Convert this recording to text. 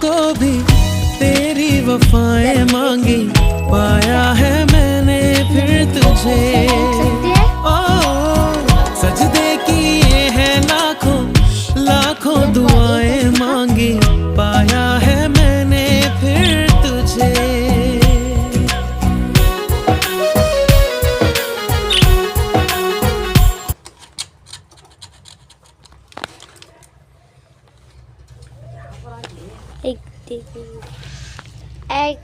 को भी तेरी वफाएं मांगी, पाया है मैंने फिर तुझे। ओ सजदे किए हैं लाखों लाखों दुआएं मांगी, पाया है मैंने फिर तुझे। एक